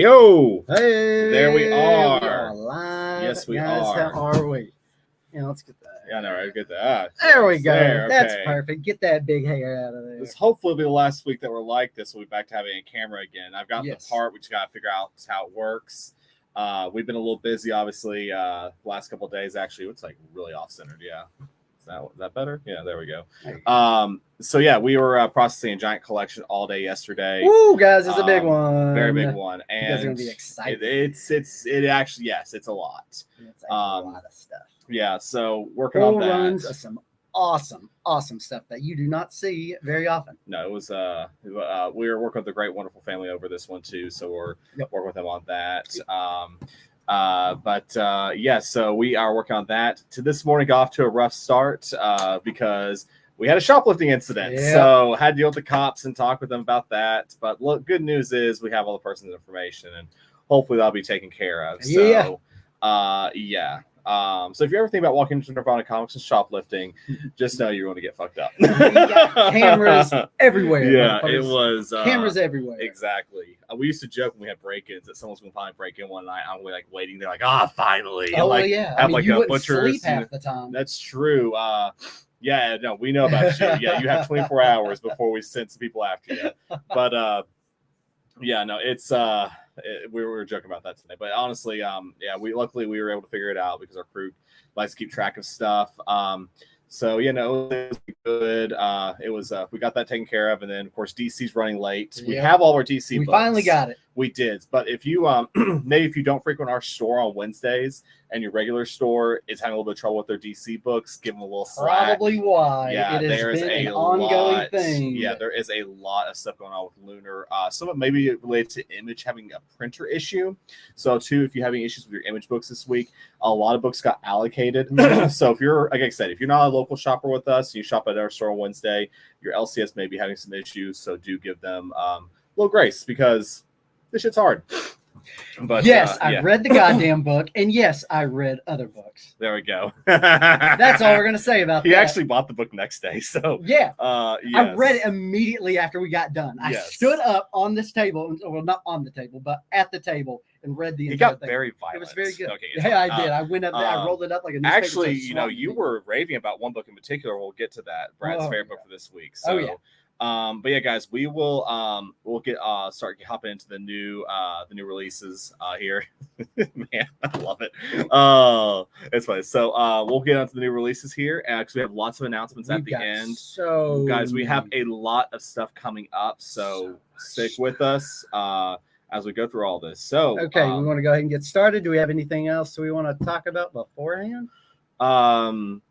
Hey-o! Hey, There we are. We are live. Yes, we guys, are. How are we? Yeah, let's get that. Yeah, I know, right? Get that. There we go. There, That's okay. perfect. Get that big hair out of there. This hopefully will be the last week that we're like this. We'll be back to having a camera again. I've got the part. We just got to figure out how it works. We've been a little busy, obviously, last couple of days. Actually, it's like really off-centered. Yeah. Is that better? Yeah, there we go. So yeah, we were processing a giant collection all day yesterday. Woo, guys, it's a big one. Very big one. And you guys are gonna be excited. It actually, yes, it's a lot. It's a lot of stuff. Yeah, so working on that. Runs of some awesome stuff that you do not see very often. No, it was we were working with the great wonderful family over this one too, so we're working with them on that. Yeah, so we are working on that. To this morning, got off to a rough start because we had a shoplifting incident. So had to deal with the cops and talk with them about that. But look, good news is we have all the person's information and hopefully that'll be taken care of. So so if you ever think about walking into Nirvana Comics and shoplifting, just know you're going to get fucked up. Cameras everywhere. Yeah, it was cameras everywhere. Exactly. We used to joke when we had break-ins that someone's going to finally break in one night. I'm like waiting. They're like, finally. Oh, like, yeah. Have like you a butcher's. Sleep half the time. That's true. Yeah, no, we know about you. Yeah, you have 24 hours before we send some people after you. But yeah, no, it's we were joking about that today. But honestly, luckily we were able to figure it out because our crew likes to keep track of stuff. So it was good. It was we got that taken care of, and then of course DC's running late. We have all our DC. We books. Finally got it. We did, but if you maybe if you don't frequent our store on Wednesdays and your regular store is having a little bit of trouble with their DC books, give them a little slack. Probably why. Yeah, there is an ongoing thing. Yeah, there is a lot of stuff going on with Lunar. Some of it may be related to Image having a printer issue. So too, if you're having issues with your Image books this week, a lot of books got allocated. So if you're, like I said, if you're not a local shopper with us, you shop at our store on Wednesday, your LCS may be having some issues. So do give them a little grace because this shit's hard. But yes, I read the goddamn book, and yes, I read other books. There we go. That's all we're gonna say about that. He actually bought the book next day, so yes. I read it immediately after we got done. I stood up on this table, well, not on the table, but at the table, and read the entire thing. It got very violent. It was very good. Okay, yeah, I did. I went up there, I rolled it up like a newspaper. Actually, you were raving about one book in particular. We'll get to that. Brad's favorite book for this week. So. But yeah, guys, we will we'll get start hopping into the new releases here. Man, I love it. It's funny. So we'll get onto the new releases here because we have lots of announcements at the end. So guys, we have a lot of stuff coming up. So stick with us as we go through all this. So okay, we want to go ahead and get started. Do we have anything else we want to talk about beforehand?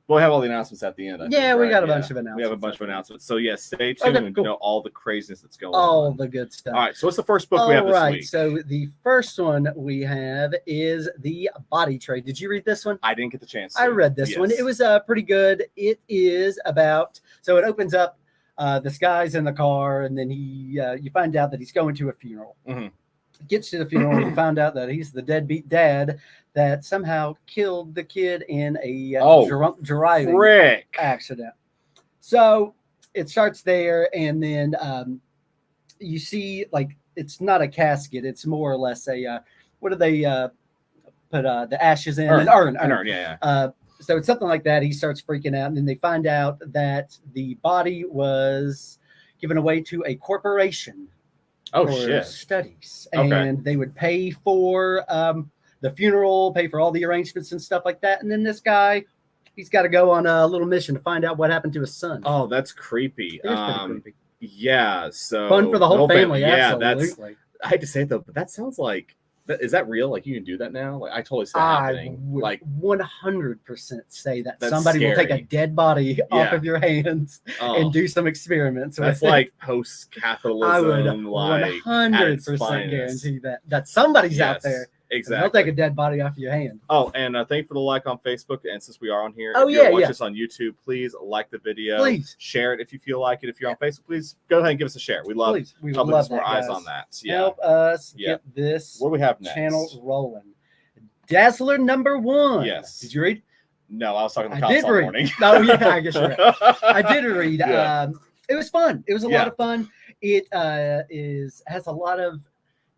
We'll have all the announcements at the end. We got a bunch of announcements. We have a bunch of announcements. So yes, stay tuned and know all the craziness that's going on. All the good stuff. All right. So what's the first book we have this week? So the first one we have is The Body Trade. Did you read this one? I didn't get the chance. I read this one. It was pretty good. It is about, so it opens up, this guy's in the car, and then you find out that he's going to a funeral. Mm-hmm. Gets to the funeral and you found out that he's the deadbeat dad that somehow killed the kid in a drunk driving accident. So it starts there, and then you see, like, it's not a casket, it's more or less a what do they put the ashes in? An urn. So it's something like that. He starts freaking out, and then they find out that the body was given away to a corporation. Studies, and they would pay for the funeral, pay for all the arrangements and stuff like that. And then this guy, he's got to go on a little mission to find out what happened to his son. Oh, that's creepy. It is pretty creepy. Yeah, so fun for the whole family. Yeah, absolutely. I hate to say it though, but that sounds like. Is that real? Like you can do that now? Like I totally see that happening. Would like 100% say that somebody will take a dead body off of your hands and do some experiments. That's like post-capitalism. I would 100% guarantee that somebody's out there. Exactly. They'll take a dead body off your hand. Oh, and thank you for the like on Facebook. And since we are on here, if you're watching us on YouTube, please like the video. Please share it if you feel like it. If you're on Facebook, please go ahead and give us a share. We love more eyes on that. Yeah. Help us get this what do we have next? Channel rolling. Dazzler #1. Yes. Did you read? No, I was talking to the cops all morning. Oh, yeah, I guess you're right. I did read. It was fun. It was a lot of fun. It has a lot of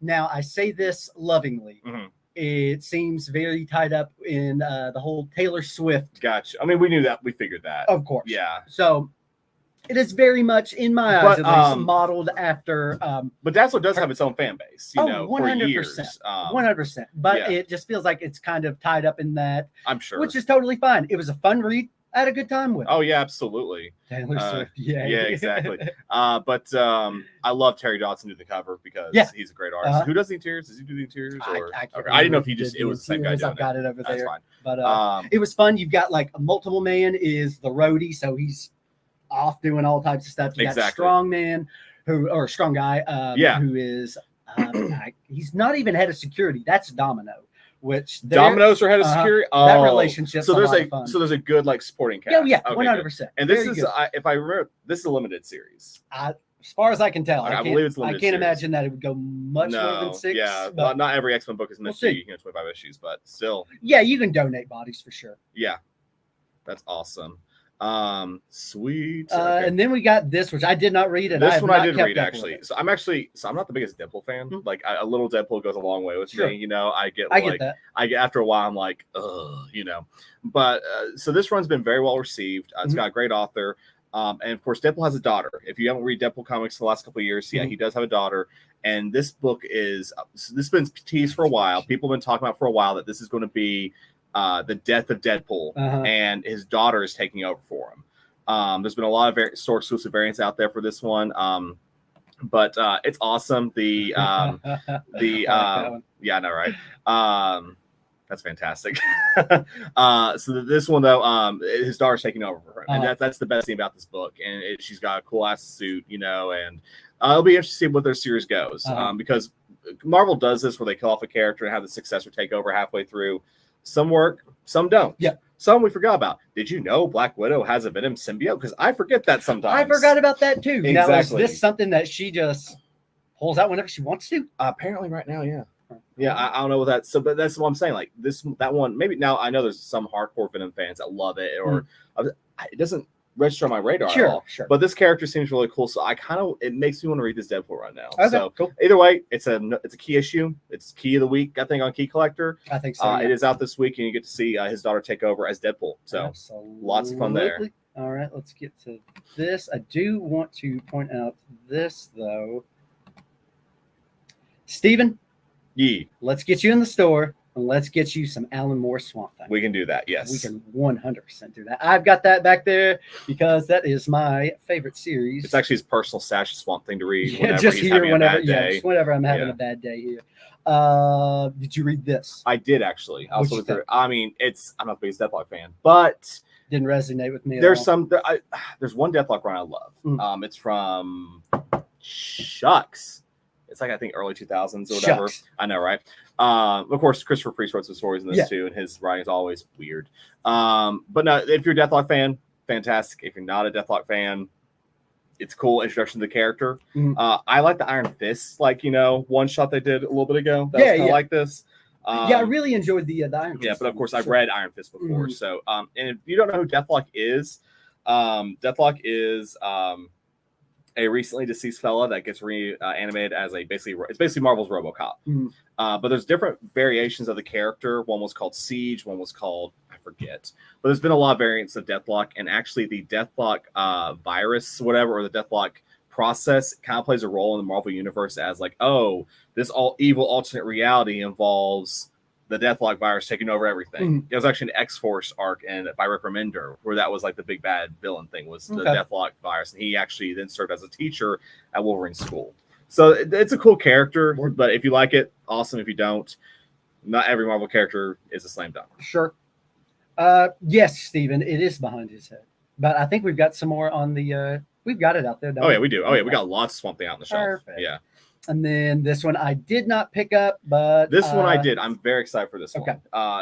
Now, I say this lovingly. Mm-hmm. It seems very tied up in the whole Taylor Swift. Gotcha. I mean, we knew that. We figured that. Of course. Yeah. So it is very much, in my eyes at least, modeled after. But Dazzler does have its own fan base, you know, 100%, for years. 100%. But it just feels like it's kind of tied up in that. I'm sure. Which is totally fine. It was a fun read. I had a good time with it. Oh, yeah, absolutely. Taylor Swift, yeah. Yeah, exactly. But I love Terry Dodson do the cover because he's a great artist. Who does the interiors? Does he do the interiors? Or? I didn't know if it was the same guy doing I've got it over there. That's fine. But it was fun. You've got like a multiple man is the roadie, so he's off doing all types of stuff. You got strong man or strong guy who is he's not even head of security. That's Domino. Which Domino's are head of security. That relationship. So there's a good like supporting cast. Yeah, 100%. And this is if I remember, this is a limited series. As far as I can tell, I believe it's limited. I can't imagine that it would go much more than 6. Yeah, well, not every X-Men book is meant to be 25 issues, but still. Yeah, you can donate bodies for sure. Yeah, that's awesome. Sweet. And then we got this, which I did not read, and this one I did read actually. So I'm not the biggest Deadpool fan. Mm-hmm. Like a little Deadpool goes a long way with me. You know, I get that. I get after a while, I'm like, ugh, you know. But so this run's been very well received. It's got a great author. And of course, Deadpool has a daughter. If you haven't read Deadpool comics the last couple of years, he does have a daughter. And this book this has been teased for a while. People have been talking about for a while that this is going to be the death of Deadpool, and his daughter is taking over for him. There's been a lot of store exclusive variants out there for this one, but it's awesome. Yeah, I know, right? That's fantastic. So this one though, his daughter's taking over for him, and that's the best thing about this book. And she's got a cool ass suit, you know, and it'll be interesting to see what their series goes, because Marvel does this where they kill off a character and have the successor take over halfway through. Some work, some don't. Yeah. Some we forgot about. Did you know Black Widow has a Venom symbiote? Because I forget that sometimes. I forgot about that too. Exactly. Now, is this something that she just pulls out whenever she wants to? Apparently right now, yeah. Yeah, I don't know what that's. So, but that's what I'm saying. Like that one, maybe now I know there's some hardcore Venom fans that love it, or it doesn't register on my radar at all. Sure. But this character seems really cool, so it makes me want to read this Deadpool right now. Okay, so cool. Either way, it's a key issue. It's key of the week, I think, on Key Collector. I think so. It is out this week, and you get to see his daughter take over as Deadpool. So lots of fun there. All right, let's get to this. I do want to point out this though, Steven. Let's get you in the store. And let's get you some Alan Moore Swamp Thing. We can do that, yes. We can 100% do that. I've got that back there because that is my favorite series. It's actually his personal stash of Swamp Thing to read whenever just he's having a bad day. Just whenever I'm having a bad day here. Did you read this? I did, actually. I mean, I'm not the biggest Deathlock fan, but didn't resonate with me there's there's one Deathlock run I love. It's from Shucks. It's like, I think, early 2000s or whatever. Shucks. I know, right? Of course, Christopher Priest wrote some stories in this too, and his writing is always weird. But no, if you're a Deathlock fan, fantastic. If you're not a Deathlock fan, it's cool introduction to the character. I like the Iron Fist, one shot they did a little bit ago. That was kind of like this. I really enjoyed the Iron Fist. Yeah, but of course, I've read Iron Fist before. So, and if you don't know who Deathlock is a recently deceased fella that gets reanimated as it's basically Marvel's RoboCop. But there's different variations of the character. One was called Siege. One was called, I forget. But there's been a lot of variants of Deathlock, and actually the Deathlock virus, whatever, or the Deathlock process kind of plays a role in the Marvel universe as this evil alternate reality involves the Deathlock virus taking over everything. It was actually an X-Force arc by Rick Remender where that was like the big bad villain thing was the Deathlock virus, and he actually then served as a teacher at Wolverine's school. So it's a cool character, but if you like it, awesome. If you don't, not every Marvel character is a slam dunk. Sure. Yes, Steven, it is behind his head, but I think we've got some more on the. We've got it out there. Yeah, we do. We got lots of Swamp Thing out on the shelf. Perfect. Yeah. And then this one I did not pick up, but this one I did. I'm very excited for this one.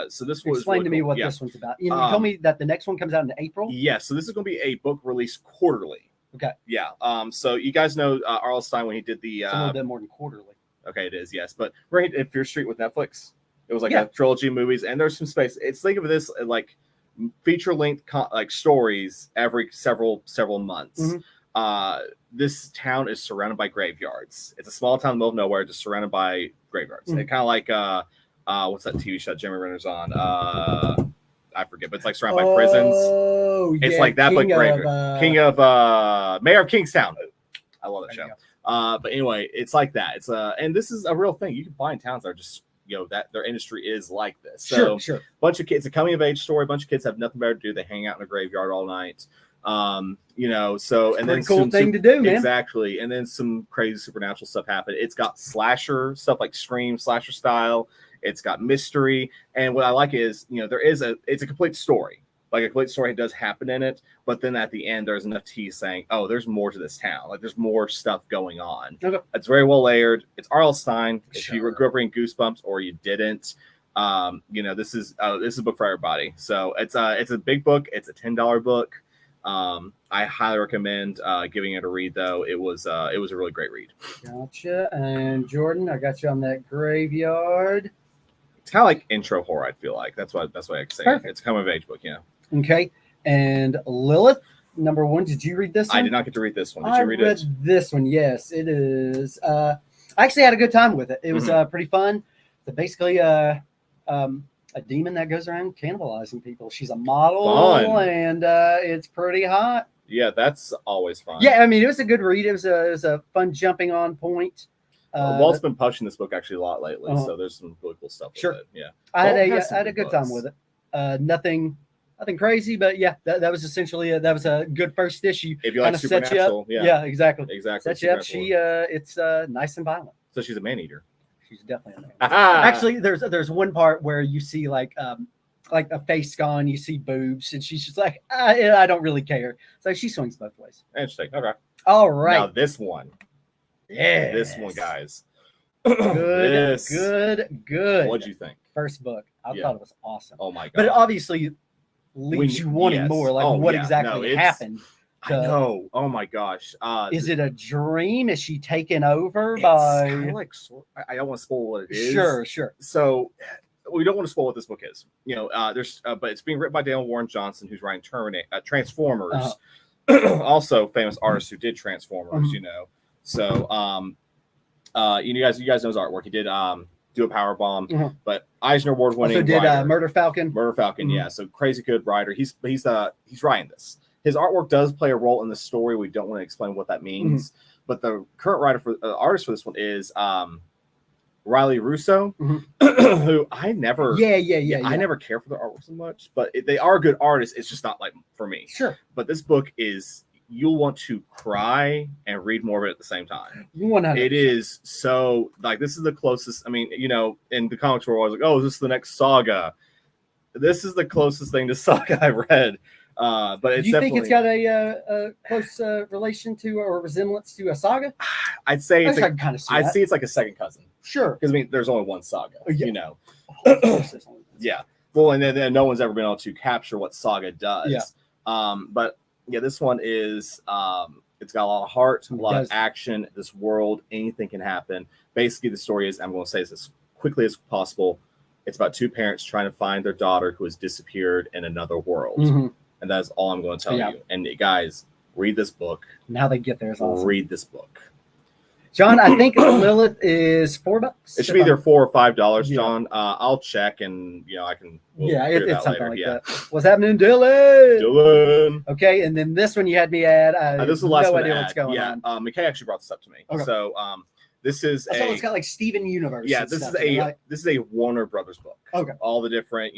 So this was explain to me what this one's about. You told me that the next one comes out in April. Yeah, so this is going to be a book release quarterly. Okay. Yeah. So you guys know R.L. Stine when he did the. It's a little bit more than quarterly. Okay, it is, yes, but right at Fear Street with Netflix, it was like a trilogy of movies, and there's some space. Think of this like feature length stories every several months. this town is surrounded by graveyards. It's a small town in the middle of nowhere, just surrounded by graveyards. Kind of like what's that TV show Jeremy Renner's on? I forget, but it's like surrounded by prisons. It's like that, but graveyard. Mayor of Kingstown. I love that show. But anyway, it's like that. It's and this is a real thing. You can find towns that are just that their industry is like this. So sure. Bunch of kids, a coming of age story. A bunch of kids have nothing better to do. They hang out in a graveyard all night. So and then cool thing to do, man. Exactly. And then some crazy supernatural stuff happened. It's got slasher stuff like Scream slasher style. It's got mystery, and what I like is it's a complete story. Like a complete story does happen in it, but then at the end there's enough tease saying, oh, there's more to this town. Like there's more stuff going on. Okay. It's very well layered. It's R.L. Stein. If you grew up reading Goosebumps or you didn't, this is a book for everybody. So it's a big book. It's a $10 book. I highly recommend giving it a read, though. It was a really great read. Gotcha. And Jordan, I got you on that graveyard. It's kind of like intro horror, I feel like. That's what I can say. Perfect. It's a coming of age book, yeah. Okay. And Lilith, number 1. Did you read this one? I did not get to read this one. Did you read it? I read this one, yes. It is. I actually had a good time with it. It was pretty fun. But basically, a demon that goes around cannibalizing people. She's a model, and it's pretty hot. Yeah, that's always fun. Yeah, I mean, it was a good read. It was a fun jumping on point. Walt's been pushing this book actually a lot lately, so there's some really cool stuff with it. Yeah, I had a good time with it. Nothing crazy, but yeah, that was essentially that was a good first issue. If you like supernatural, yeah, exactly. Exactly. Sets you up. It's nice and violent. So she's a man eater. She's definitely a man eater. Actually, there's one part where you see like a face gone, you see boobs, and she's just like, I don't really care. So she swings both ways. Interesting. Okay. All right. Now this one. Yeah. This one, guys. Good. What'd you think? First book. I thought it was awesome. Oh my god. But it obviously leaves you wanting more. Like what exactly happened? I know. Oh my gosh. Is it a dream? Is she taken over by I don't want to spoil what it is. Sure. So we don't want to spoil what this book is. There's but it's being written by Daniel Warren Johnson, who's writing Transformers. Also famous artist who did Transformers, So you guys know his artwork. He did do a power bomb, but Eisner Award winning. Also did Murder Falcon. Yeah. So crazy good writer. He's writing this. His artwork does play a role in the story. We don't want to explain what that means, but the current artist for this one is Riley Russo, who I never, I never care for their artwork so much, but they are good artists. It's just not like for me. Sure. But this book is. You'll want to cry and read more of it at the same time. 100%. It is so like this is the closest. I mean, in the comics world, I was like, oh, is this the next saga? This is the closest thing to saga I've read. But it's think it's got a close relation to or resemblance to a saga? I'd say it's I'd say it's like a second cousin. Sure, because I mean, there's only one saga. Yeah. Yeah. Well, and then no one's ever been able to capture what saga does. Yeah. But. Yeah, this one is it's got a lot of heart, a lot of action. This world, anything can happen. Basically, the story is, I'm going to say this as quickly as possible. It's about 2 parents trying to find their daughter who has disappeared in another world. And that's all I'm going to tell you. And guys, read this book. And how they get there is awesome. Read this book. John, I think Lilith is $4. It should be either $4 or $5, John. I'll check and I can. It's something like that. What's happening, Dylan? Okay, and then this one you had me add. This is the last no one. idea what's going on. McKay actually brought this up to me. Okay. So this is it's got like Steven Universe. Yeah, this is a Warner Brothers book. Okay. All the different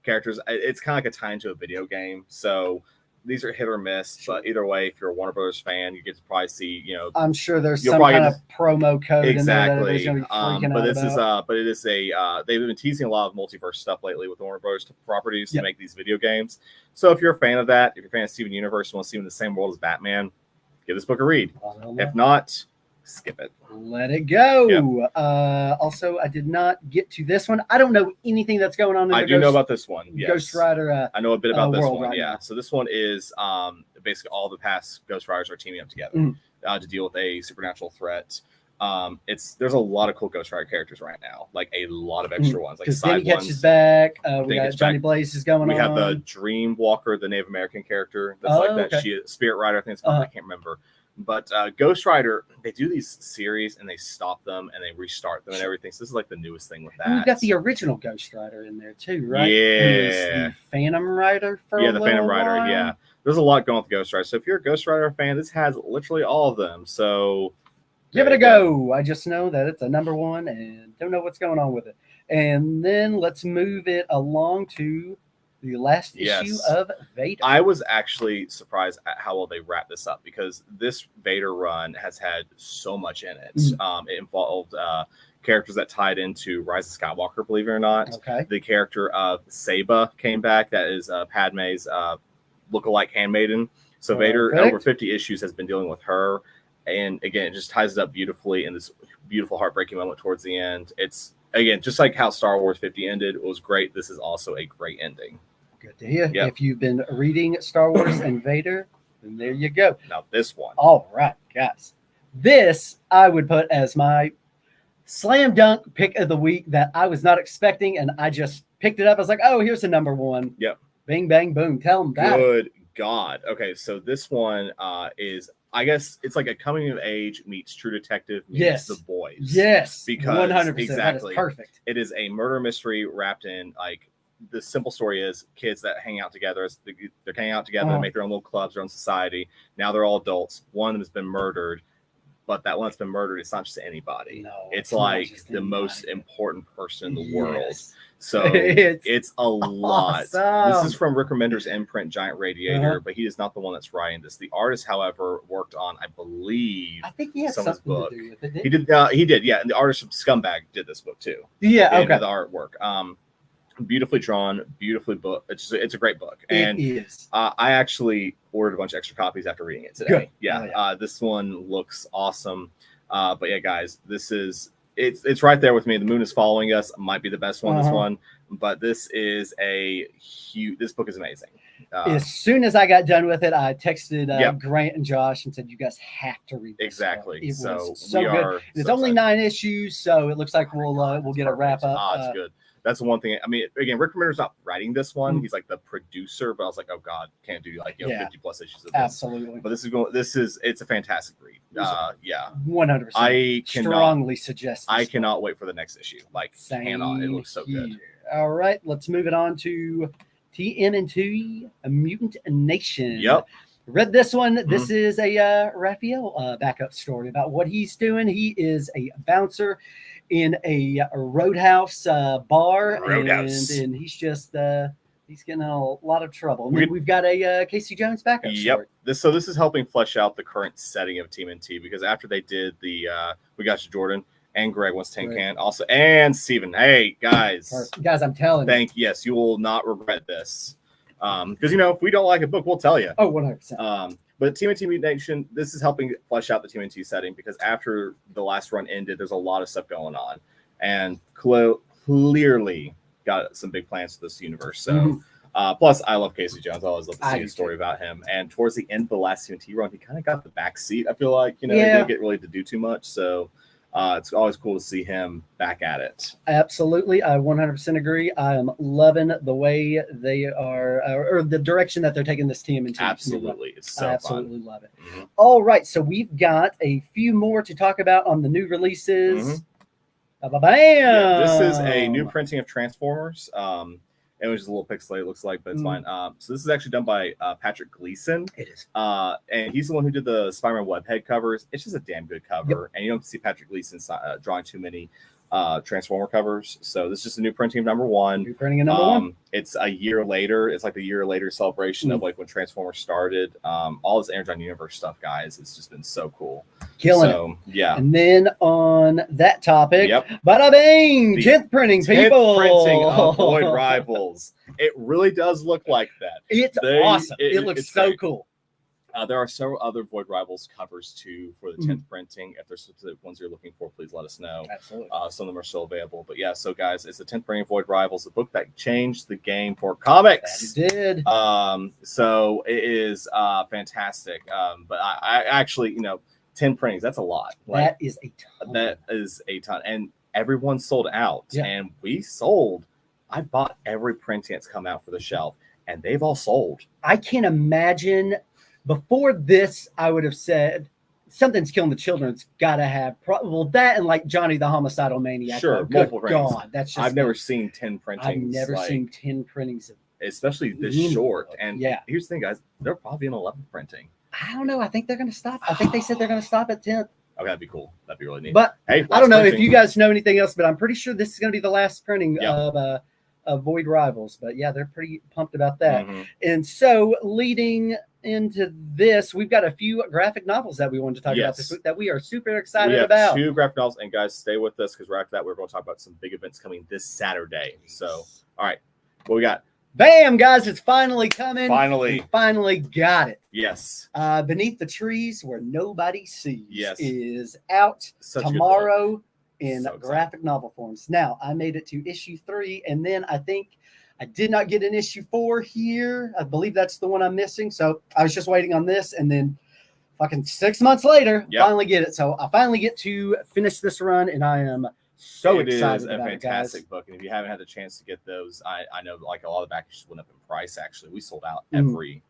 characters. It's kind of like a tie into a video game. So. These are hit or miss, but either way, if you're a Warner Brothers fan, you get to probably see, I'm sure there's some kind of promo code exactly. In there that but it is they've been teasing a lot of multiverse stuff lately with Warner Brothers properties to make these video games. So if you're a fan of that, if you're a fan of Steven Universe, and want to see him in the same world as Batman, give this book a read. If not, skip it. Let it go. Yep. Also, I did not get to this one. I don't know anything that's going on. I do know about this one. Yes. Ghost Rider. I know a bit about this one. Right now. So this one is basically all the past Ghost Riders are teaming up together to deal with a supernatural threat. There's a lot of cool Ghost Rider characters right now, like a lot of extra ones, like side Denny ones. Catches back. We got Johnny Blaze is going on. We have the Dream Walker, the Native American character. That's that. She Spirit Rider. I think it's called. I can't remember. But Ghost Rider, they do these series and they stop them and they restart them and everything. So this is like the newest thing with that. And we've got the original Ghost Rider in there too, right? Yeah. The Phantom Rider for the Phantom Rider. while. Yeah. There's a lot going with Ghost Rider. So if you're a Ghost Rider fan, this has literally all of them. So give it a go. I just know that it's a #1 and don't know what's going on with it. And then let's move it along to the last issue of Vader. I was actually surprised at how well they wrapped this up because this Vader run has had so much in it. It involved characters that tied into Rise of Skywalker, believe it or not. Okay. The character of Saba came back. That is Padme's lookalike handmaiden. So Vader, over 50 issues, has been dealing with her. And again, it just ties it up beautifully in this beautiful, heartbreaking moment towards the end. It's, again, just like how Star Wars 50 ended, it was great. This is also a great ending. Good to hear. Yep. If you've been reading Star Wars and Vader, then there you go. Now this one. All right, guys. This I would put as my slam dunk pick of the week that I was not expecting, and I just picked it up. I was like, oh, here's a #1. Yep. Bing, bang, boom. Tell them that. Good God. Okay, so this one is, I guess it's like a coming of age meets True Detective meets The Boys. Yes. Because 100%. Exactly. That is perfect. It is a murder mystery wrapped in, like, the simple story is kids that hang out together. They're hanging out together, make their own little clubs, their own society. Now they're all adults. One of them has been murdered, but that one that's been murdered, it's not just anybody. No, it's like the most important person in the world. So it's a lot. This is from Rick Remender's imprint, Giant Radiator, but he is not the one that's writing this. The artist, however, worked on, I believe, I think he has something book. To do with it. He did, yeah. And the artist from Scumbag did this book too. Yeah, okay. The artwork. Beautifully drawn, beautifully book. It's a great book, and it is. I actually ordered a bunch of extra copies after reading it today. Good. Yeah, this one looks awesome. But yeah, guys, this is it's right there with me. The Moon is Following Us might be the best one. This one, but this is a huge. This book is amazing. As soon as I got done with it, I texted Grant and Josh and said, "You guys have to read this." Exactly. It so was so good. It's only 9 issues, so it looks like we'll get a wrap up. It's good. That's the one thing. I mean, again, Rick Remender's not writing this one. He's like the producer, but I was like, oh God, can't do like 50 plus issues of this. Absolutely. But it's a fantastic read. 100%. I strongly suggest. I cannot wait for the next issue. Like, cannot. It looks so good. All right, let's move it on to TMNT, a Mutant Nation. Yep. Read this one. This is a Raphael backup story about what he's doing. He is a bouncer in a roadhouse bar, and he's just he's getting in a lot of trouble. And then we've got a Casey Jones backup story. This is helping flesh out the current setting of TMNT, because after they did the We Got You Jordan and Greg Wants Tin Can also, and Steven, hey guys, I'm telling you, yes, you will not regret this, because if we don't like a book, we'll tell you. Oh, 100%. But TMNT Mutant Nation, this is helping flesh out the TMNT setting, because after the last run ended, there's a lot of stuff going on, and clearly got some big plans for this universe. So, plus, I love Casey Jones. I always love to see a story about him. And towards the end of the last TMNT run, he kind of got the back seat. I feel like he didn't get really to do too much. So, it's always cool to see him back at it. Absolutely. I 100% agree. I am loving the way they are, or the direction that they're taking this team into. Absolutely. It's so absolutely fun. Love it. All right. So we've got a few more to talk about on the new releases. Bam! Yeah, this is a new printing of Transformers. It was just a little pixelated, it looks like, but it's fine. So this is actually done by Patrick Gleason. It is. And he's the one who did the Spider-Man webhead covers. It's just a damn good cover. And you don't see Patrick Gleason drawing too many Transformer covers. So this is just a new printing of #1. New printing of #1. It's a year later. It's like the year later celebration of like when Transformers started. All this Energon Universe stuff, guys. It's just been so cool. Killing it. Yeah. And then on that topic, bada bing, 10th printing, people. 10th printing of Void Rivals. It really does look like that. It's awesome. It looks so cool. There are several other Void Rivals covers too for the 10th printing. If there's specific ones you're looking for, please let us know. Absolutely. Some of them are still available. But yeah, so guys, it's the 10th printing of Void Rivals, a book that changed the game for comics. That it did. So it is fantastic. But I actually, 10 printings. That's a lot. Like, that is a ton. That is a ton. And everyone sold out. Yeah. And we sold. I bought every printing that's come out for the shelf, and they've all sold. I can't imagine. Before this, I would have said Something's Killing the Children. It's got to have that and like Johnny the Homicidal Maniac. Sure, multiple printings. God, that's just. I've never seen 10 printings. I've never seen 10 printings of. Especially this short. And here's the thing, guys. They're probably an 11th printing. I don't know. I think they're going to stop. I think they said they're going to stop at 10th. Oh, that'd be cool. That'd be really neat. But hey, I don't know if you guys know anything else, but I'm pretty sure this is going to be the last printing of Void Rivals. But yeah, they're pretty pumped about that. Mm-hmm. And so leading into this, we've got a few graphic novels that we wanted to talk about this week that we are super excited about. 2 graphic novels, and guys, stay with us because right after that, we're going to talk about some big events coming this Saturday. So, all right, what we got? Bam, guys, it's finally coming. Finally. We finally got it. Yes. Beneath the Trees Where Nobody Sees is out tomorrow in graphic novel forms. Now, I made it to issue 3, and then I think I did not get an issue 4 here. I believe that's the one I'm missing. So I was just waiting on this, and then fucking 6 months later, finally get it. So I finally get to finish this run, and I am so excited about it, guys. It is a fantastic book, and if you haven't had the chance to get those, I know like a lot of the packages went up in price. Actually, we sold out every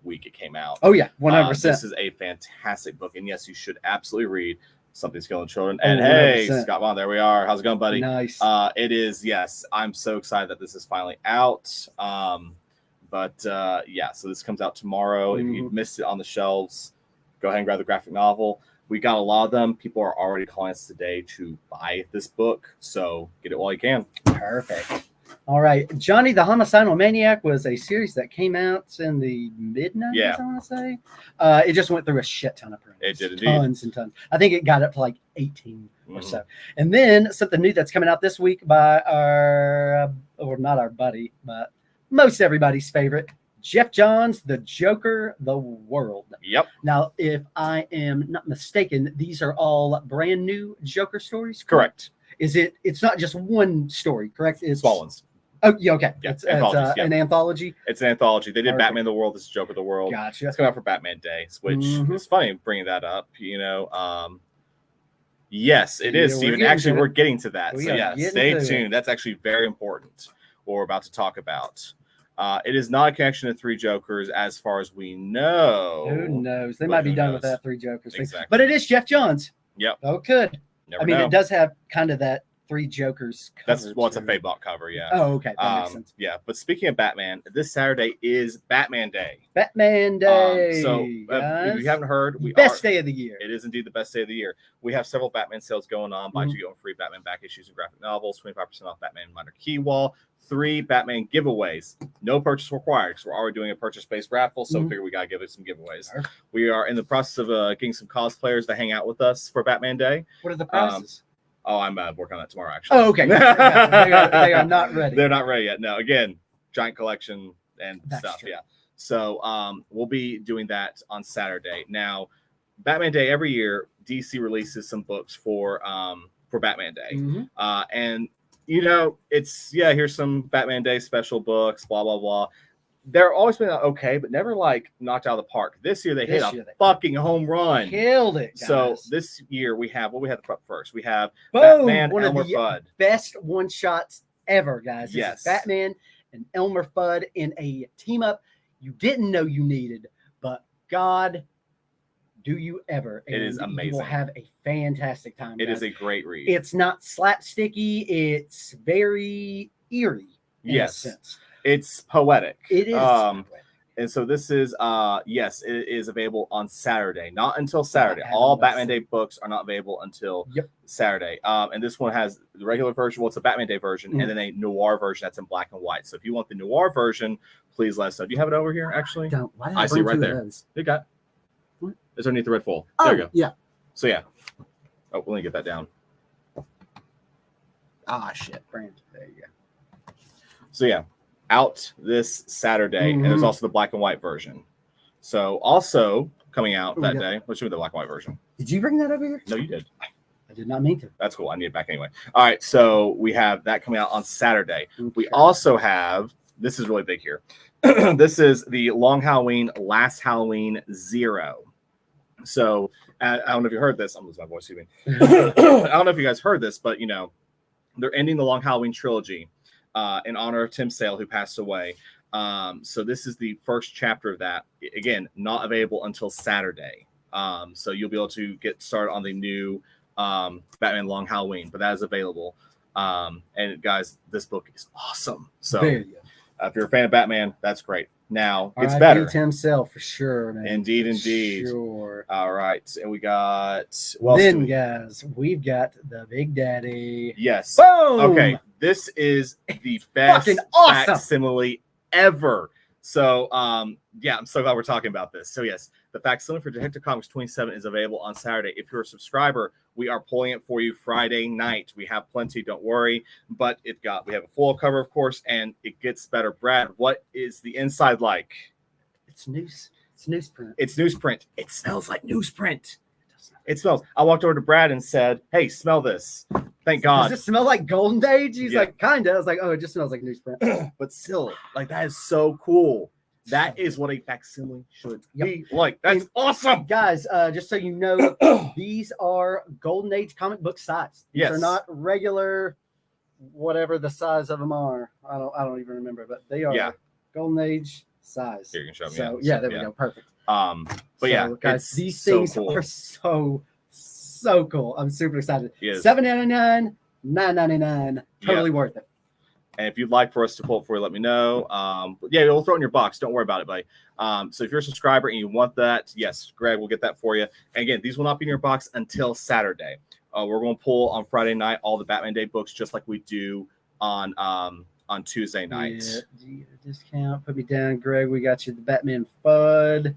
week it came out. Oh yeah, 100%. This is a fantastic book, and yes, you should absolutely read Something's Killing Children. And hey, Scott Bond, there we are. How's it going, buddy? Nice. It is. Yes, I'm so excited that this is finally out. So this comes out tomorrow. If you missed it on the shelves, go ahead and grab the graphic novel. We got a lot of them. People are already calling us today to buy this book, so get it while you can. Perfect. All right. Johnny the Homicidal Maniac was a series that came out in the mid-90s, I want to say. It just went through a shit ton of printings. It did indeed. Tons and tons. I think it got up to like 18 or so. And then something new that's coming out this week by not our buddy, but most everybody's favorite, Jeff Johns, The Joker, The World. Yep. Now, if I am not mistaken, these are all brand new Joker stories? Correct. It's not just one story, correct? It's small ones. Oh, yeah, okay. Yeah, it's an anthology. It's an anthology. They did Batman the World. This is Joker the World. Gotcha. It's coming out for Batman Day, which is funny bringing that up. Yes, it is, Stephen. Actually, we're getting to that. Stay tuned. That's actually very important. What we're about to talk about. It is not a connection to 3 Jokers as far as we know. Who knows? They might be done with that 3 Jokers thing. Exactly. But it is Jeff Johns. Yep. Oh, good. Never know. It does have kind of that 3 Jokers cover. It's a Fadebot cover, yeah. Oh, okay. That makes sense. Yeah, but speaking of Batman, this Saturday is Batman Day. Batman Day. So if you haven't heard, best day of the year. It is indeed the best day of the year. We have several Batman sales going on. Buy 2 get 1 free Batman back issues and graphic novels. 25% off Batman Minor Key Wall. 3 Batman giveaways. No purchase required because we're already doing a purchase-based raffle, so we figure we got to give it some giveaways. Sure. We are in the process of getting some cosplayers to hang out with us for Batman Day. What are the prices? I'm working on that tomorrow, actually. Oh, okay. They are not ready. They're not ready yet. No, again, giant collection and That's stuff. True. Yeah. So we'll be doing that on Saturday. Now, Batman Day every year, DC releases some books for Batman Day, and here's some Batman Day special books, blah blah blah. They're always been okay, but never like knocked out of the park. This year they hit a fucking home run. Killed it, guys. So this year we have first. We have Boom, Batman, one Elmer of the Fudd. Best one shots ever, guys. This yes. is Batman and Elmer Fudd in a team up you didn't know you needed, but God, do you ever? And it is amazing. You will have a fantastic time. It is a great read. It's not slapsticky. It's very eerie. In a sense. It's poetic. It is. And so this is, it is available on Saturday, not until Saturday. All Batman Day books are not available until Saturday. And this one has the regular version. Well, it's a Batman Day version, and then a noir version that's in black and white. So if you want the noir version, please let us know. Do you have it over here, actually? I see it right there. You got it. It's underneath the red foil. There you go. Yeah. So yeah. Oh, let me get that down. Shit. There you go. So yeah. Out this Saturday, and there's also the black and white version. So also coming out that day. Let's show me the black and white version. Did you bring that over here? No, you did. I did not mean to. That's cool. I need it back anyway. All right, so we have that coming out on Saturday. Okay. We also have, this is really big here. This is the Long Halloween, Last Halloween 0. So I don't know if you heard this. I'm losing my voice. Excuse me. I don't know if you guys heard this, but they're ending the Long Halloween trilogy in honor of Tim Sale, who passed away. So this is the first chapter of that. Again, not available until Saturday. So you'll be able to get started on the new Batman Long Halloween, but that is available. And guys, this book is awesome. So if you're a fan of Batman, that's great. Now it's better. Tim Sale for sure, man. Indeed. Sure. All right, and we got. Guys, we've got the Big Daddy. Yes. Boom. Okay, this is the best awesome facsimile ever. So, yeah, I'm so glad we're talking about this. So, yes, the facsimile for Detective Comics 27 is available on Saturday. If you're a subscriber, we are pulling it for you Friday night. We have plenty, don't worry. But we have a full cover, of course, and it gets better. Brad, what is the inside like? It's newsprint. It's newsprint. It smells like newsprint. It smells. I walked over to Brad and said, "Hey, smell this." Thank God. Does it smell like Golden Age? He's like, kinda. I was like, oh, it just smells like newsprint. But still, like, that is so cool. That is what a facsimile should be like. That's awesome. Guys, just so you know, these are Golden Age comic book size. These are not regular, whatever the size of them are. I don't even remember, but they are Golden Age size. Here, you can show me. So, there we go. Perfect. But guys, these things are so cool. I'm super excited. $7.99, $9.99, totally worth it. And if you'd like for us to pull it for you, let me know. We'll throw it in your box. Don't worry about it, buddy. So if you're a subscriber and you want that, yes, Greg will get that for you. And again, these will not be in your box until Saturday. We're going to pull on Friday night all the Batman Day books, just like we do on Tuesday night. Discount. Put me down, Greg. We got you the Batman FUD.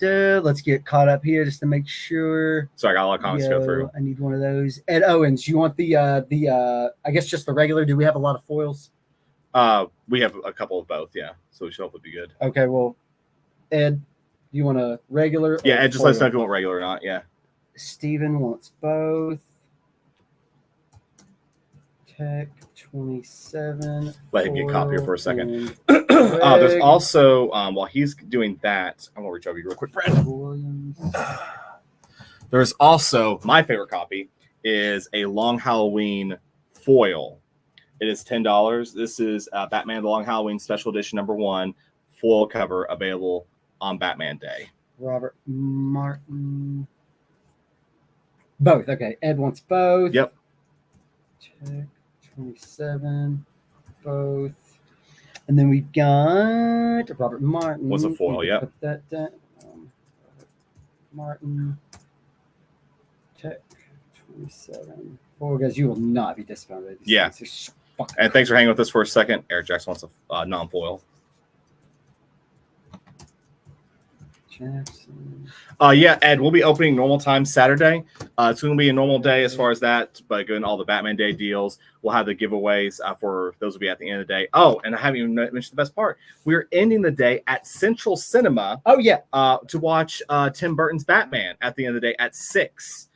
Let's get caught up here just to make sure. So I got a lot of comments to go through. I need one of those. Ed Owens, you want the I guess just the regular? Do we have a lot of foils? We have a couple of both, yeah. So we should hopefully be good. Okay, well, Ed, do you want a regular? Yeah, Ed, just let us know if you want regular or not. Yeah. Steven wants both. Tech 27. Let him get copy here for a second. There's also, while he's doing that, I'm going to reach over you real quick, Brad. There's also, my favorite copy is a Long Halloween foil. It is $10. This is Batman The Long Halloween Special Edition #1 foil cover available on Batman Day. Robert Martin. Both. Okay. Ed wants both. Yep. Tech 27. Both. And then we got Robert Martin. What's a foil? Yeah. Put that down. Robert Martin. Tech 27. Four guys, you will not be disappointed. Yeah. And thanks for hanging with us for a second. Eric Jackson wants a non-foil. Jackson. Ed, we'll be opening normal time Saturday. It's going to be a normal day as far as that, but getting all the Batman Day deals. We'll have the giveaways for those will be at the end of the day. Oh, and I haven't even mentioned the best part. We're ending the day at Central Cinema. Oh, yeah. To watch Tim Burton's Batman at the end of the day at 6.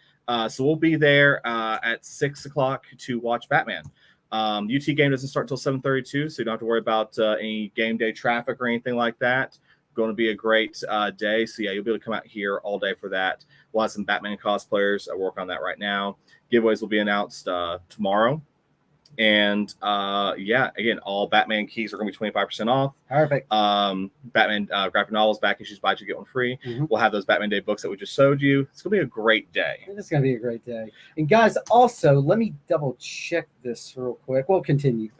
So we'll be there at 6 o'clock to watch Batman. UT game doesn't start until 7:32, so you don't have to worry about any game day traffic or anything like that. Going to be a great day. So, yeah, you'll be able to come out here all day for that. We'll have some Batman cosplayers. I work on that right now. Giveaways will be announced tomorrow. And, again, all Batman keys are going to be 25% off. Perfect. Batman graphic novels, back issues, buy two, get one free. Mm-hmm. We'll have those Batman Day books that we just showed you. It's going to be a great day. It's going to be a great day. And, guys, also, let me double check this real quick. We'll continue.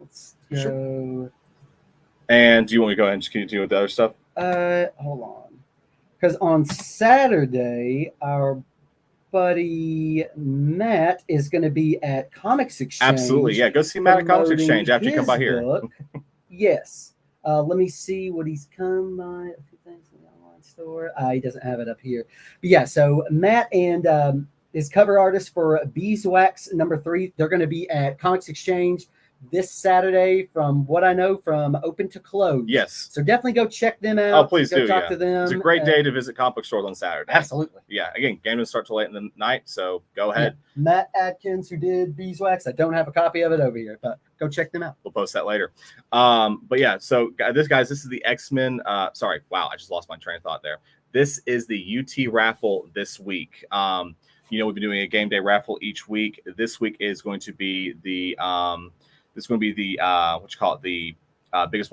Let's go. Sure. And do you want to go ahead and just continue with the other stuff? Hold on. Because on Saturday, our buddy Matt is going to be at Comics Exchange. Absolutely. Yeah, go see Matt at Comics Exchange after you come by here. Yes. Let me see what he's come by. A few things in the online store. He doesn't have it up here. But yeah, so Matt and his cover artist for Beeswax #3, they're going to be at Comics Exchange this Saturday, from what I know, from open to close. Yes. So definitely go check them out. Oh, please go do. Talk to them. It's a great day to visit comic book stores on Saturday. Absolutely. Yeah. Again, game doesn't start till late in the night, so go ahead. Yeah. Matt Atkins, who did Beeswax. I don't have a copy of it over here, but go check them out. We'll post that later. But yeah, so this is the X-Men. Sorry. Wow. I just lost my train of thought there. This is the UT raffle this week. We've been doing a game day raffle each week. This week is going to be the biggest one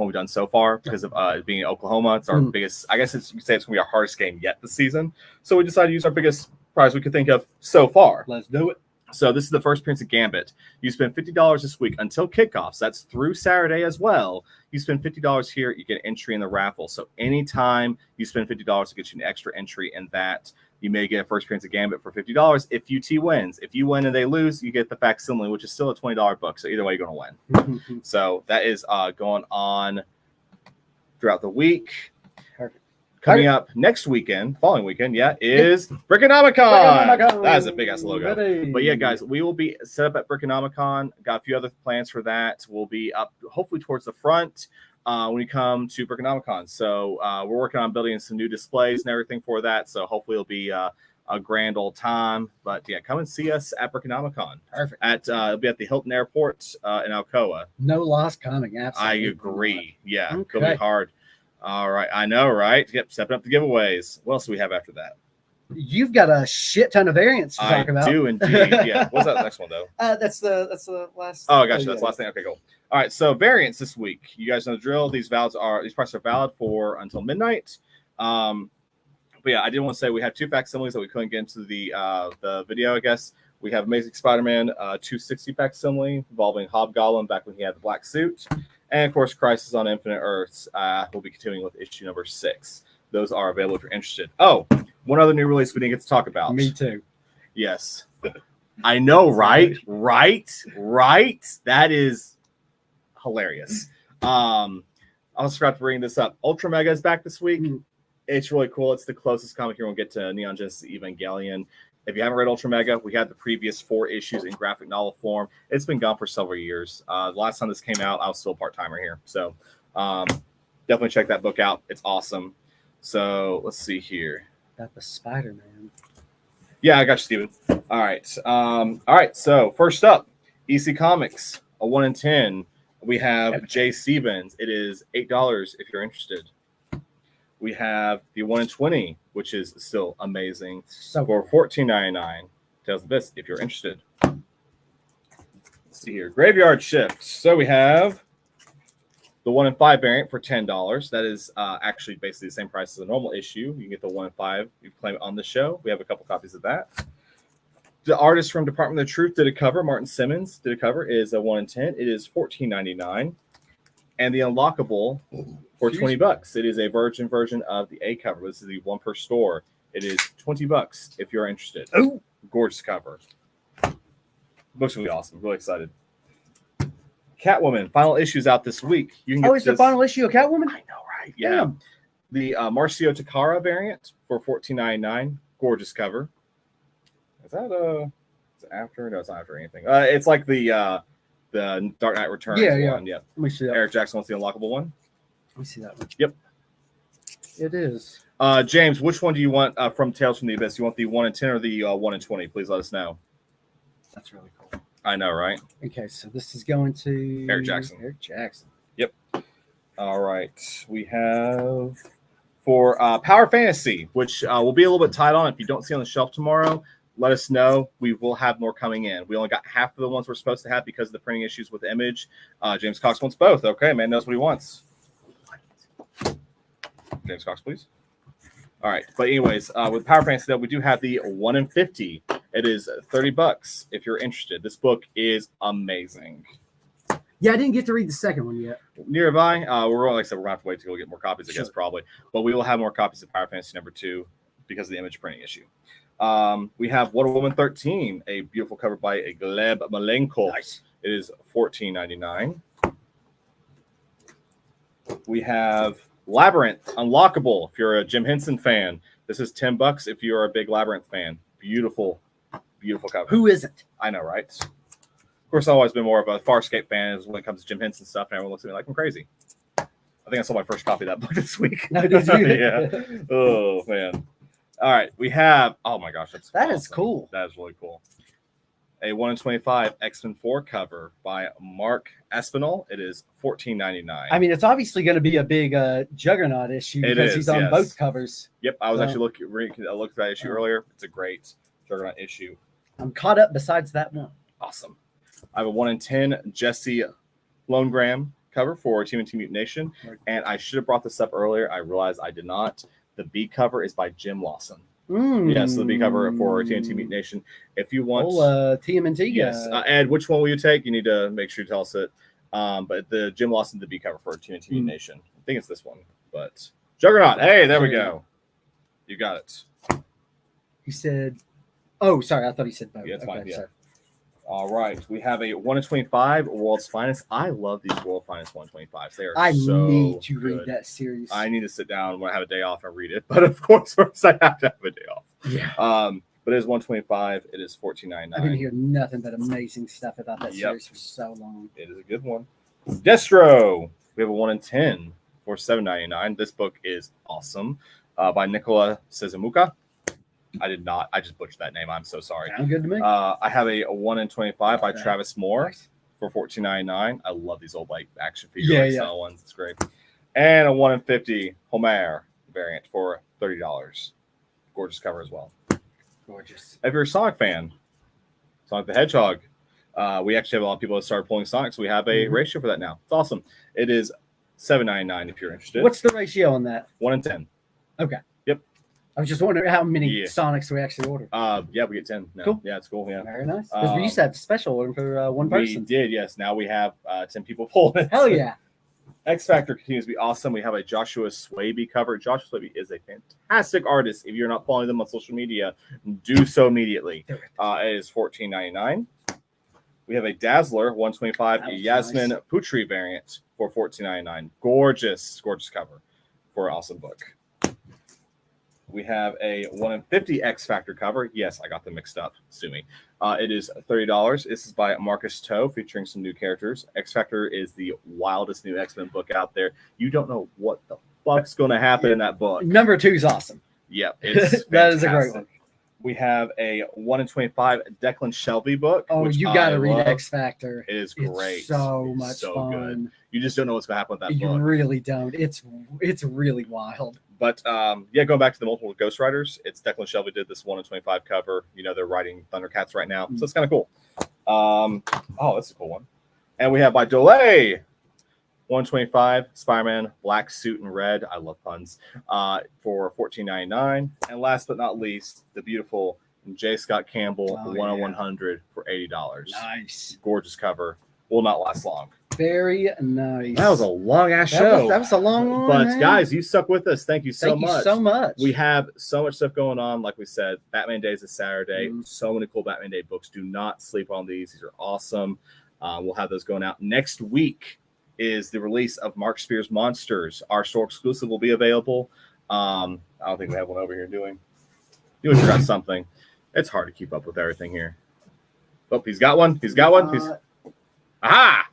we've done so far because of it being in Oklahoma. It's our biggest. I guess you could say it's going to be our hardest game yet this season. So we decided to use our biggest prize we could think of so far. Let's do it. So this is the first appearance of Gambit. You spend $50 this week until kickoffs. That's through Saturday as well. You spend $50 here, you get entry in the raffle. So anytime you spend $50, it gets you an extra entry in that. You may get a first appearance of Gambit for $50 if UT wins. If you win and they lose, you get the facsimile, which is still a $20 book. So either way, you're going to win. So that is going on throughout the week. Perfect. Coming up next weekend, following weekend, is Brickonomicon. That is a big ass logo. But yeah, guys, we will be set up at Brickonomicon. Got a few other plans for that. We'll be up hopefully towards the front when we come to Brickonomicon. So we're working on building some new displays and everything for that. So hopefully it'll be a grand old time. But yeah, come and see us at Brickonomicon. Perfect. It'll be at the Hilton Airport in Alcoa. No loss coming. Absolutely. I agree. Yeah, okay. It'll be hard. All right. I know, right? Yep. Stepping up the giveaways. What else do we have after that? You've got a shit ton of variants to talk about. I do indeed. Yeah. What's that next one, though? That's the last. Oh, gotcha. That's the last thing. Okay, cool. All right. So variants this week. You guys know the drill. These prices are valid for until midnight. But yeah, I did want to say we have two facsimiles that we couldn't get into the video, I guess. We have Amazing Spider-Man 260 facsimile involving Hobgoblin back when he had the black suit. And, of course, Crisis on Infinite Earths will be continuing with issue number 6. Those are available if you're interested. Oh, one other new release we didn't get to talk about. Me too. Yes. I know, right? Right? That is hilarious. I was forgot to bring this up. Ultra Mega is back this week. It's really cool. It's the closest comic you're going to get to Neon Genesis Evangelion. If you haven't read Ultra Mega, we had the previous 4 issues in graphic novel form. It's been gone for several years. The last time this came out, I was still a part-timer here. So definitely check that book out. It's awesome. So let's see here. Got the Spider-Man. Yeah, I got you, Steven. All right. So first up, EC Comics, a 1 in 10. We have Jay Stevens. It is $8 if you're interested. We have the 1 in 20, which is still amazing, for $14.99. Tells this if you're interested. Let's see here. Graveyard Shift. So we have the 1 in 5 variant for $10. That is actually basically the same price as a normal issue. You can get the 1 in 5. You can claim it on the show. We have a couple copies of that. The artist from Department of Truth did a cover. Martin Simmons did a cover. It is a 1 in 10. It is $14.99. And the Unlockable for $20. It is a virgin version of the A cover. This is the one per store. It is $20 if you're interested. Oh, gorgeous cover. The book's gonna be awesome. Really excited. Catwoman final issue's out this week. You can get it's the final issue of Catwoman. I know, right? Yeah. Damn. The Marcio Takara variant for $14.99. Gorgeous cover. Is that is it after? No, it's not after anything. It's like the Dark Knight Returns one. Yeah. Let me see that. Eric Jackson wants the Unlockable one. Let me see that one. Yep. It is. James, which one do you want from Tales from the Abyss? You want the 1 in 10 or the 1 in 20? Please let us know. That's really cool. I know, right? Okay, so this is going to Eric Jackson. Yep. All right. We have for Power Fantasy, which will be a little bit tight on. If you don't see on the shelf tomorrow, let us know. We will have more coming in. We only got half of the ones we're supposed to have because of the printing issues with Image. James Cox wants both. Okay, man knows what he wants. James Cox, please. All right. But anyways, with Power Fantasy, though, we do have the 1 in 50. It is $30 if you're interested. This book is amazing. Yeah, I didn't get to read the second one yet. Nearby, like I said, we're going to have to wait to go get more copies, I guess, probably. But we will have more copies of Power Fantasy number 2 because of the Image printing issue. We have Wonder Woman 13, a beautiful cover by Gleb Malenko. Nice. It is $14.99. We have Labyrinth Unlockable. If you're a Jim Henson fan, this is $10 if you're a big Labyrinth fan. Beautiful cover. Who isn't? I know, right? Of course, I've always been more of a Farscape fan when it comes to Jim Henson stuff, and everyone looks at me like I'm crazy. I think I sold my first copy of that book this week. No, did you? Yeah. Oh, man. All right, we have. Oh my gosh, that awesome. Is cool. That is really cool. a 1 in 25 X-Men 4 cover by Mark Espinal. It is $14.99. I mean, it's obviously going to be a big Juggernaut issue because he's on both covers. Yep, I was actually looking at that issue earlier. It's a great Juggernaut issue. I'm caught up besides that one. Awesome. I have a 1 in 10 Jesse Lonegram cover for TMNT Mutant Nation, and I should have brought this up earlier. I realized I did not. The B cover is by Jim Lawson. Yes, the B cover for TMNT Mutant Nation. If you want TMNT, yes. Ed, which one will you take? You need to make sure you tell us it. But the Jim Lawson, the B cover for TMNT Mutant Nation. I think it's this one, but Juggernaut. Hey, there we go. You got it. He said, "Oh, sorry, I thought he said both." Yeah, it's fine. Yeah. Sorry. All right, we have a 1 in 25 World's Finest. I love these World's Finest 125s. They are I so need to good. read that series. I need to sit down when I have a day off and read it, but of course, first I have to have a day off. Yeah. But it is 125. It is $14.99. I've been hearing nothing but amazing stuff about that series for so long. It is a good one. Destro. We have a 1 in 10 for $7.99. This book is awesome. By Nicola Sezamuka. I just butchered that name. I'm so sorry. Sound good to me. I have a 1 in 25 by Travis Moore for $14.99. I love these old action figure style ones. It's great. And a 1 in 50 Homer variant for $30. Gorgeous cover as well. Gorgeous. If you're a Sonic fan, Sonic the Hedgehog, we actually have a lot of people that started pulling Sonic, so we have a ratio for that now. It's awesome. It is $7.99 if you're interested. What's the ratio on that? 1 in 10. Okay. Yep. I was just wondering how many Sonics we actually ordered. Yeah, we get 10 now. Cool. Yeah, it's cool. Yeah. Very nice. Because we used to have special order for one person. We did, yes. Now we have 10 people pulling it. Hell yeah. X Factor continues to be awesome. We have a Joshua Swaby cover. Joshua Swaby is a fantastic artist. If you're not following them on social media, do so immediately. It is $14.99. We have a Dazzler 125 Yasmin Putri variant for $14.99. Gorgeous, gorgeous cover for an awesome book. We have a 1 in 50 X Factor cover. Yes, I got them mixed up. Sue me. It is $30. This is by Marcus Toe, featuring some new characters. X Factor is the wildest new X-Men book out there. You don't know what the fuck's going to happen in that book. Number 2 is awesome. Yep, it's that is a great one. We have a 1 in 25 Declan Shelby book. Oh, you got to read X Factor. It is great. It's so much fun. Good. You just don't know what's going to happen with that book. You really don't. It's really wild. But going back to the multiple Ghost Riders, it's Declan Shelby did this 1 in 25 cover. You know, they're writing Thundercats right now, so it's kind of cool. That's a cool one. And we have by Dole 125 Spider-Man Black Suit and Red. I love puns. For $14.99. And last but not least, the beautiful J. Scott Campbell 1/100 for $80. Nice, gorgeous cover. Will not last long. Very nice. That was a long ass show. That was a long one. But guys, you stuck with us. Thank you so much. Thank you so much. We have so much stuff going on. Like we said, Batman Day is a Saturday. So many cool Batman Day books. Do not sleep on these. These are awesome. We'll have those going out next week. Is the release of Mark Spears Monsters. Our store exclusive will be available. I don't think we have one over here doing. You forgot something. It's hard to keep up with everything here. Oh, he's got one. He's got one. Aha!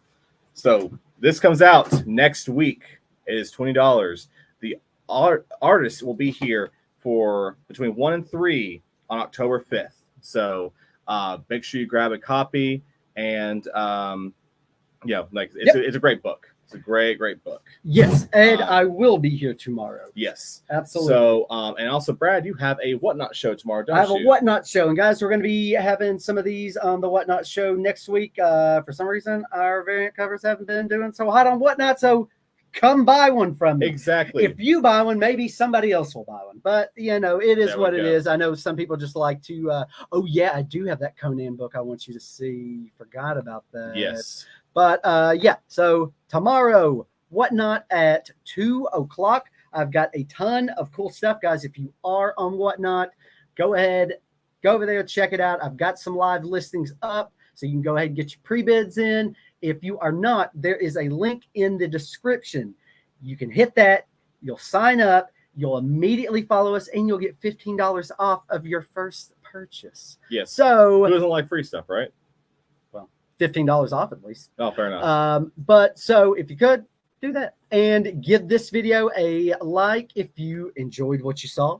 So this comes out next week. It is $20. The artist will be here for between 1 and 3 on October 5th. So make sure you grab a copy. And it's a great book. It's a great book. Yes, Ed, I will be here tomorrow. Yes, absolutely. So, and also, Brad, you have a Whatnot show tomorrow, don't you? I have a Whatnot show, and guys, we're going to be having some of these on the Whatnot show next week. For some reason, our variant covers haven't been doing so hot on Whatnot, so come buy one from me. Exactly. If you buy one, maybe somebody else will buy one. But it is what it is. I know some people just like to. I do have that Conan book. I want you to see. Forgot about that. Yes. But so tomorrow, Whatnot at 2:00. I've got a ton of cool stuff, guys. If you are on Whatnot, go ahead, go over there, check it out. I've got some live listings up, so you can go ahead and get your pre-bids in. If you are not, there is a link in the description. You can hit that. You'll sign up. You'll immediately follow us, and you'll get $15 off of your first purchase. Yes. So who doesn't like free stuff, right? $15 off at least. Oh, fair enough. But so if you could do that and give this video a like if you enjoyed what you saw.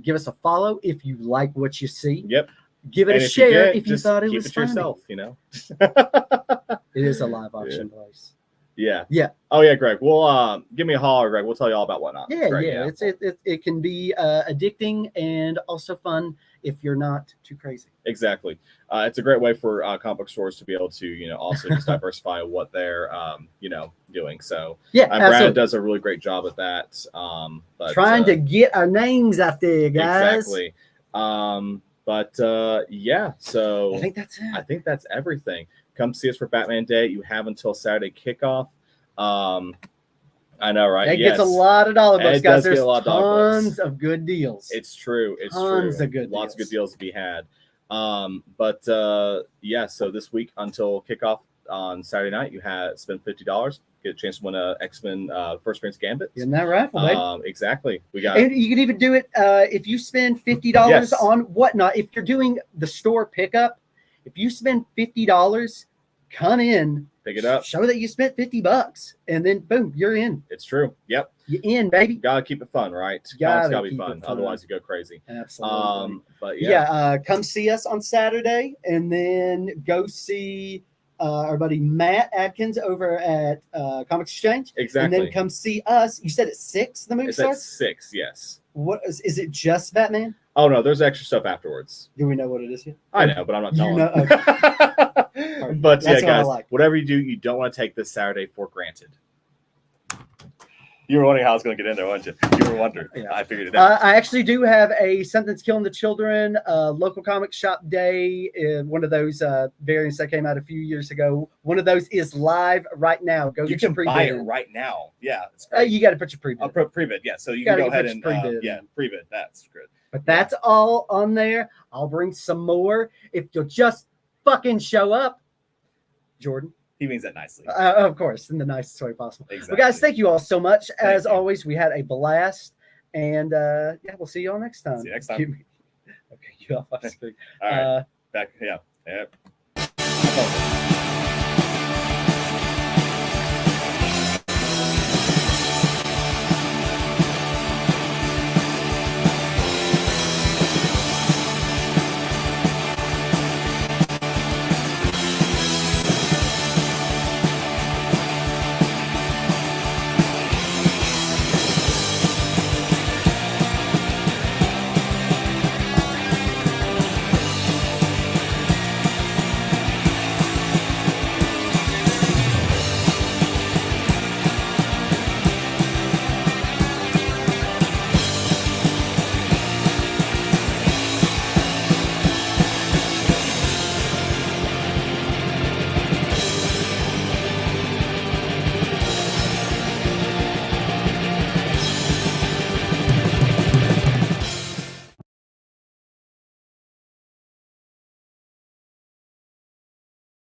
Give us a follow if you like what you see. Yep. Give it a share if you thought it was funny. Keep it yourself, It is a live auction place. Yeah. Yeah. Oh yeah, Greg. Well, give me a holler, Greg. We'll tell you all about whatnot. Yeah, yeah. It can be addicting and also fun if you're not too crazy. Exactly. It's a great way for comic book stores to be able to, also just diversify what they're, doing. So yeah, Brad does a really great job at that. But trying to get our names out there, guys. Exactly. Yeah. So I think that's it. I think that's everything. Come see us for Batman Day. You have until Saturday kickoff. I know, right? It gets a lot of dollar books, guys. There's tons of good deals. It's true. It's tons true. Of good Lots deals. of good deals to be had. So this week until kickoff on Saturday night, you spend $50, get a chance to win a X-Men First Appearance Gambit. Isn't that raffle, babe? Exactly. We got. And you can even do it if you spend $50 on whatnot. If you're doing the store pickup, if you spend $50, come in, pick it up, show that you spent $50, and then boom, you're in. It's true. Yep. You're in, baby. Gotta keep it fun, right? Gotta be fun. Otherwise, you go crazy. Absolutely. But come see us on Saturday, and then go see our buddy Matt Adkins over at Comics Exchange. Exactly. And then come see us. You said at 6 the movie starts? At 6, yes. What is it? Just Batman? Oh no, there's extra stuff afterwards. Do we know what it is yet? I know, but I'm not telling. Okay. But that's guys, whatever you do, you don't want to take this Saturday for granted. You were wondering how I was going to get in there, weren't you? You were wondering. Yeah. I figured it out. I actually do have a Something's Killing the Children local comic shop day. One of those variants that came out a few years ago. One of those is live right now. You can buy it right now. Yeah, it's great. You got to put your pre-bid. Pre-bid, yeah. So you can go ahead and pre-bid. That's good. But that's all on there. I'll bring some more if you'll just fucking show up, Jordan. He means that nicely. Of course, in the nicest way possible. Exactly. Well, guys, thank you all so much. As always, we had a blast. And we'll see you all next time. See you next time. Okay, you off my screen. All right. Back. Yeah.